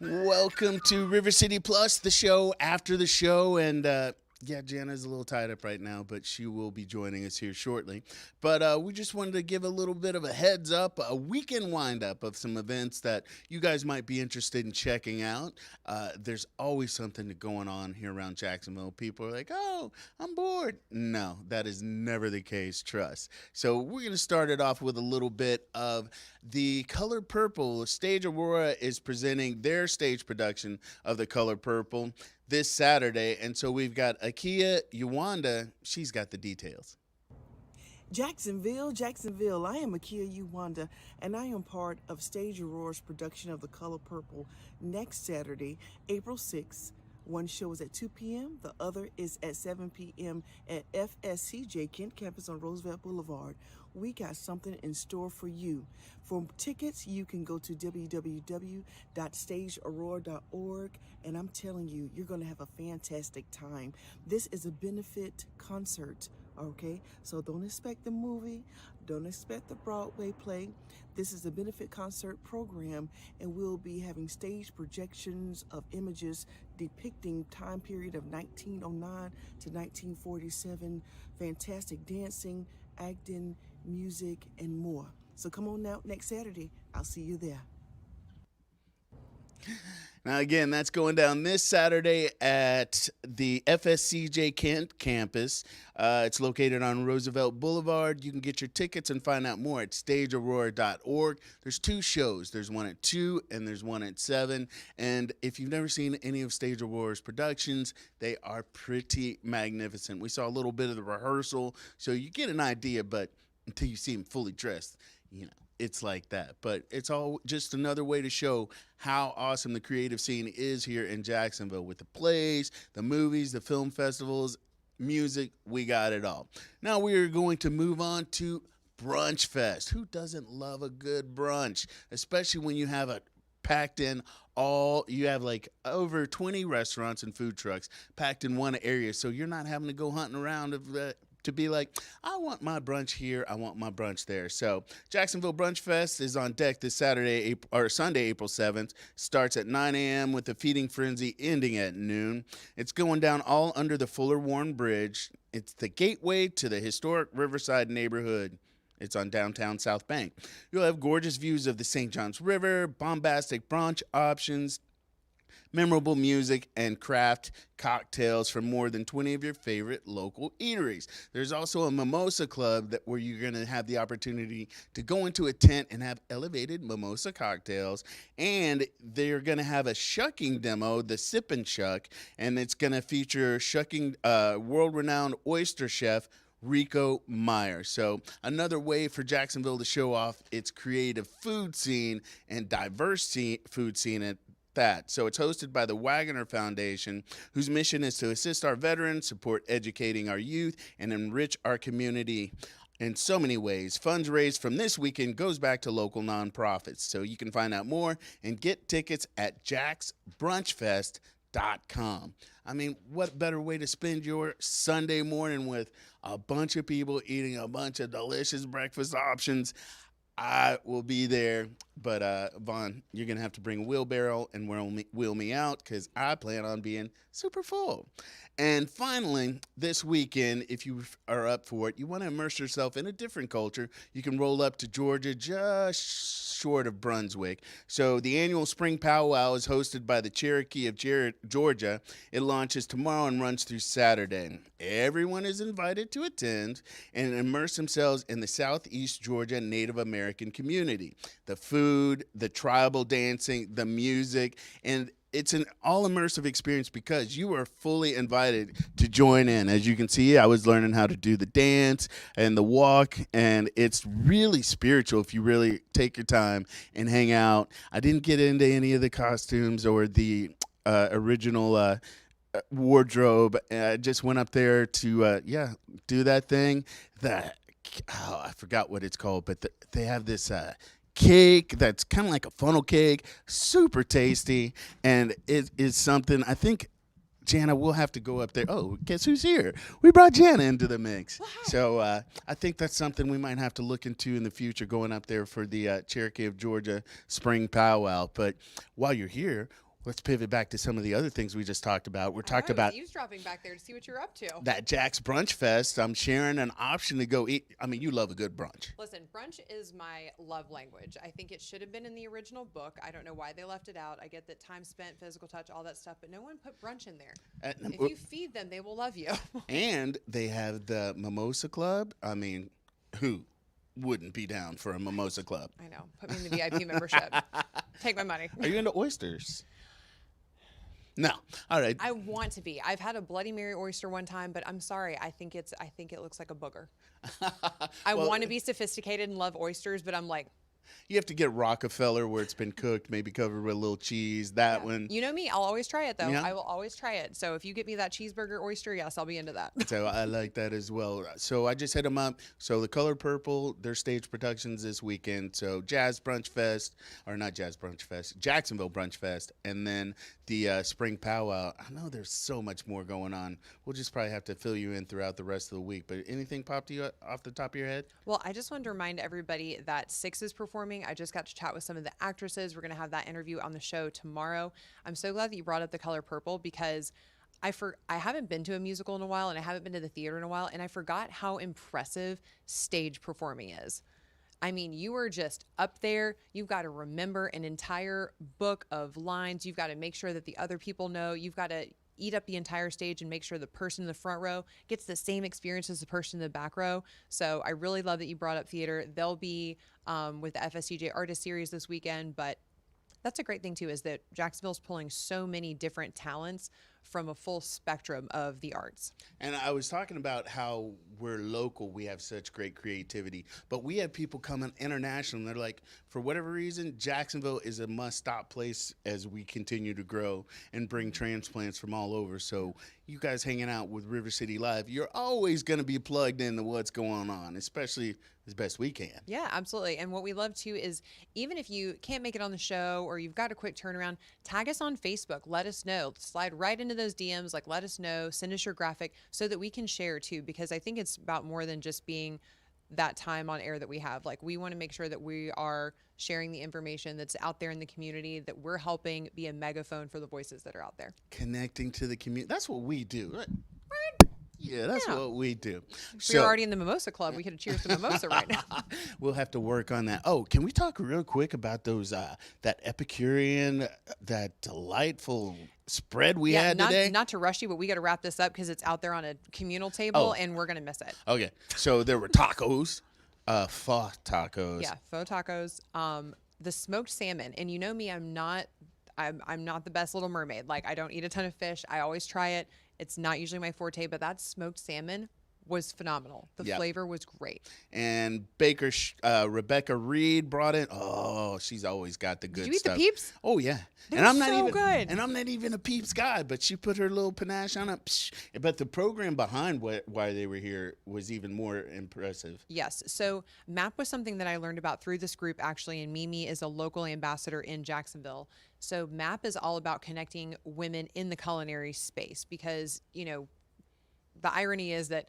Welcome to River City Plus, the show after the show. And yeah, Jana's a little tied up right now, but she will be joining us here shortly. But we just wanted to give a little bit of a heads up, a weekend wind up of some events that you guys might be interested in checking out. There's always something going on here around Jacksonville. People are like, oh, I'm bored. No, that is never the case, trust. So we're going to start it off with a little bit of the Color Purple. Stage Aurora is presenting their stage production of the Color Purple this Saturday. And so we've got Akia Uwanda. She's got the details. Jacksonville. I am Akia Uwanda, and I am part of Stage Aurora's production of The Color Purple next Saturday, April 6th. One show is at 2 p.m., the other is at 7 p.m. at FSCJ Kent Campus on Roosevelt Boulevard. We got something in store for you. For tickets, you can go to www.stageaurora.org, and I'm telling you, you're going to have a fantastic time. This is a benefit concert. Okay, so don't expect the movie, don't expect the Broadway play. This is a benefit concert program, and we'll be having stage projections of images depicting time period of 1909 to 1947, fantastic dancing, acting, music, and more. So come on out next Saturday. I'll see you there. Now, again, that's going down this Saturday at the FSCJ Kent campus. It's located on Roosevelt Boulevard. You can get your tickets and find out more at stageaurora.org. There's two shows. There's one at 2 and there's one at 7. And if you've never seen any of Stage Aurora's productions, they are pretty magnificent. We saw a little bit of the rehearsal, so you get an idea, but until you see them fully dressed, you know, it's like that. But it's all just another way to show how awesome the creative scene is here in Jacksonville with the plays, the movies, the film festivals, music. We got it all. Now we are going to move on to Brunch Fest. Who doesn't love a good brunch, especially when you have a packed in all you have like over 20 restaurants and food trucks packed in one area, so you're not having to go hunting around to be like, I want my brunch here, I want my brunch there. So Jacksonville Brunch Fest is on deck this Sunday, April 7th. Starts at 9 a.m. with the feeding frenzy ending at noon. It's going down all under the Fuller Warren Bridge. It's the gateway to the historic Riverside neighborhood. It's on downtown South Bank. You'll have gorgeous views of the St. Johns River, bombastic brunch options, memorable music, and craft cocktails from more than 20 of your favorite local eateries. There's also a mimosa club where you're going to have the opportunity to go into a tent and have elevated mimosa cocktails. And they're going to have a shucking demo, the Sip and Shuck, and it's going to feature shucking world-renowned oyster chef Rico Meyer. So another way for Jacksonville to show off its creative food scene and diverse food scene at that. So it's hosted by the Wagoner Foundation, whose mission is to assist our veterans, support educating our youth, and enrich our community in so many ways. Funds raised from this weekend goes back to local nonprofits. So you can find out more and get tickets at jacksbrunchfest.com. I mean, what better way to spend your Sunday morning with a bunch of people eating a bunch of delicious breakfast options? I will be there, but Vaughn, you're gonna have to bring a wheelbarrow and wheel me out because I plan on being super full. And finally, this weekend, if you are up for it, you want to immerse yourself in a different culture, you can roll up to Georgia, just short of Brunswick. So the annual Spring Powwow is hosted by the Cherokee of Georgia. It launches tomorrow and runs through Saturday. Everyone is invited to attend and immerse themselves in the Southeast Georgia Native American community. The food, the tribal dancing, the music, and it's an all immersive experience because you are fully invited to join in. As you can see, I was learning how to do the dance and the walk, and it's really spiritual if you really take your time and hang out. I didn't get into any of the costumes or the original wardrobe. I just went up there to do that thing. I forgot what it's called, but they have this cake that's kind of like a funnel cake, super tasty, and it is something I think Jana will have to go up there. Oh, guess who's here? We brought Jana into the mix. So I think that's something we might have to look into in the future, going up there for the Cherokee of Georgia Spring Powwow. But while you're here, let's pivot back to some of the other things we just talked about. We're talking about eavesdropping back there to see what you're up to. that Jack's Brunch Fest. I'm sharing an option to go eat. I mean, you love a good brunch. Listen, brunch is my love language. I think it should have been in the original book. I don't know why they left it out. I get that time spent, physical touch, all that stuff, but no one put brunch in there. If you feed them, they will love you. And they have the Mimosa Club. I mean, who wouldn't be down for a Mimosa Club? I know. Put me in the VIP membership. Take my money. Are you into oysters? No. All right. I want to be. I've had a Bloody Mary oyster one time, but I'm sorry. I think it looks like a booger. I want to be sophisticated and love oysters, but I'm like, You have to get Rockefeller where it's been cooked, maybe covered with a little cheese. That one. You know me, I'll always try it though. Yeah. I will always try it. So if you get me that cheeseburger oyster, yes, I'll be into that. So I like that as well. So I just hit them up. So the Color Purple, their stage productions this weekend. So Jazz Brunch Fest, or not Jazz Brunch Fest, Jacksonville Brunch Fest, and then the Spring Powwow. I know there's so much more going on. We'll just probably have to fill you in throughout the rest of the week. But anything pop to you off the top of your head? Well, I just wanted to remind everybody that Six is performing. I just got to chat with some of the actresses. We're going to have that interview on the show tomorrow. I'm so glad that you brought up The Color Purple because I haven't been to a musical in a while and I haven't been to the theater in a while, and I forgot how impressive stage performing is. I mean, you are just up there. You've got to remember an entire book of lines. You've got to make sure that the other people know. You've got to eat up the entire stage and make sure the person in the front row gets the same experience as the person in the back row. So I really love that you brought up theater. They'll be with the FSCJ Artist Series this weekend, but that's a great thing too, is that Jacksonville's pulling so many different talents from a full spectrum of the arts. And I was talking about how we're local, we have such great creativity, but we have people coming international and they're like, for whatever reason, Jacksonville is a must-stop place as we continue to grow and bring transplants from all over. So you guys hanging out with River City Live, you're always going to be plugged into what's going on, especially as best we can. Yeah, absolutely. And what we love too is even if you can't make it on the show or you've got a quick turnaround, tag us on Facebook. Let us know. Slide right into those DMs. Like, let us know. Send us your graphic so that we can share too, because I think it's about more than just being that time on air that we have. Like, we want to make sure that we are sharing the information that's out there in the community, that we're helping be a megaphone for the voices that are out there. Connecting to the community. That's what we do, right? Yeah, that's Yeah. what we do. We're already in the Mimosa Club. We could have cheers to Mimosa right now. We'll have to work on that. Oh, can we talk real quick about those that Epicurean, that delightful spread we had today? Not to rush you, but we got to wrap this up because it's out there on a communal table and we're going to miss it. Okay, so there were tacos, pho tacos. Yeah, pho tacos, the smoked salmon. And you know me, I'm not the best Little Mermaid. Like, I don't eat a ton of fish. I always try it. It's not usually my forte, but that smoked salmon was phenomenal. The flavor was great. And Baker Rebecca Reed brought in. Oh, she's always got the good Did you eat stuff. the Peeps? Oh yeah, They're so good. And I'm not even a Peeps guy, but she put her little panache on it. Psh, but the program behind why they were here was even more impressive. Yes. So MAPP was something that I learned about through this group actually, and Mimi is a local ambassador in Jacksonville. So MAPP is all about connecting women in the culinary space because, you know, the irony is that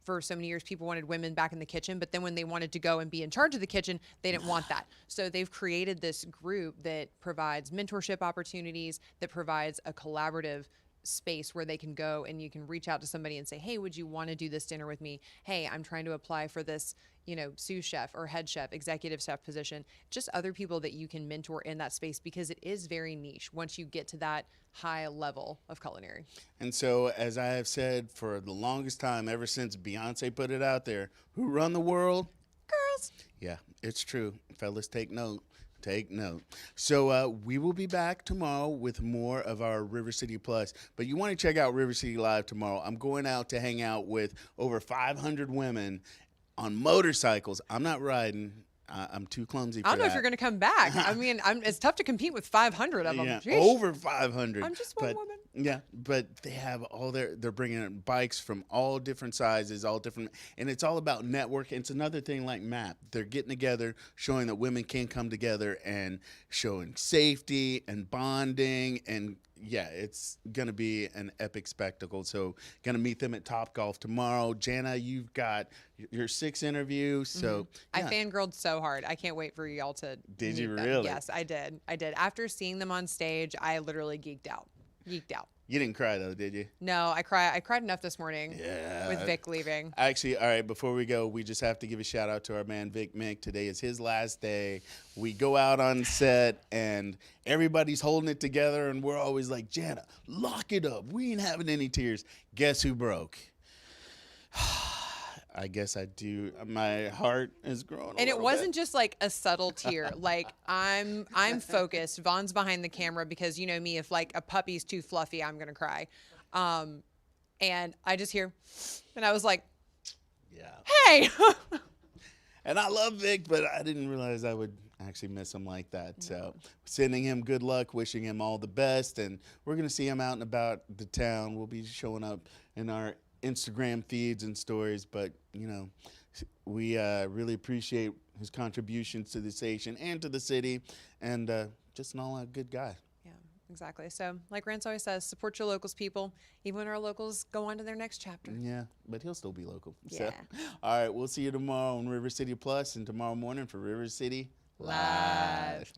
for so many years, people wanted women back in the kitchen, but then when they wanted to go and be in charge of the kitchen, they didn't want that. So they've created this group that provides mentorship opportunities, that provides a collaborative space where they can go and you can reach out to somebody and say, hey, would you want to do this dinner with me? Hey, I'm trying to apply for this, you know, sous chef or head chef, executive chef position. Just other people that you can mentor in that space because it is very niche once you get to that high level of culinary. And so, as I have said for the longest time, ever since Beyonce put it out there, who run the world? Girls. Yeah, it's true. Fellas, take note. Take note. So we will be back tomorrow with more of our River City Plus. But you want to check out River City Live tomorrow. I'm going out to hang out with over 500 women on motorcycles. I'm not riding. I'm too clumsy for that. I don't know if you're going to come back. I mean, it's tough to compete with 500 of them. Yeah, Jeez. over 500. I'm just one woman. Yeah, but they have they're bringing in bikes from all different sizes, all different, and it's all about network. It's another thing like MAP. They're getting together, showing that women can come together and showing safety and bonding. And yeah, it's going to be an epic spectacle. So, going to meet them at Top Golf tomorrow. Jana, you've got your sixth interview. So, I yeah. fangirled so hard. I can't wait for y'all to Did meet you them. really? Yes, I did. I did. After seeing them on stage, I literally geeked out. Geeked out. You didn't cry though, did you? No, I cried enough this morning Yeah. with Vic leaving. Actually, all right, before we go, we just have to give a shout out to our man Vic Mick. Today is his last day. We go out on set and everybody's holding it together and we're always like, Jana, lock it up. We ain't having any tears. Guess who broke? I guess I do. My heart is growing. And it wasn't just like a subtle tear. Like I'm focused. Vaughn's behind the camera because you know me, if like a puppy's too fluffy, I'm gonna cry. And I just hear, and I was like, yeah. Hey. And I love Vic, but I didn't realize I would actually miss him like that. So sending him good luck, wishing him all the best, and we're gonna see him out and about the town. We'll be showing up in our Instagram feeds and stories, but you know, we really appreciate his contributions to the station and to the city, and just an all-out good guy. Yeah, exactly. So, like Rance always says, support your locals, people, even when our locals go on to their next chapter. Yeah, but he'll still be local. Yeah. So, all right, we'll see you tomorrow on River City Plus, and tomorrow morning for River City Live.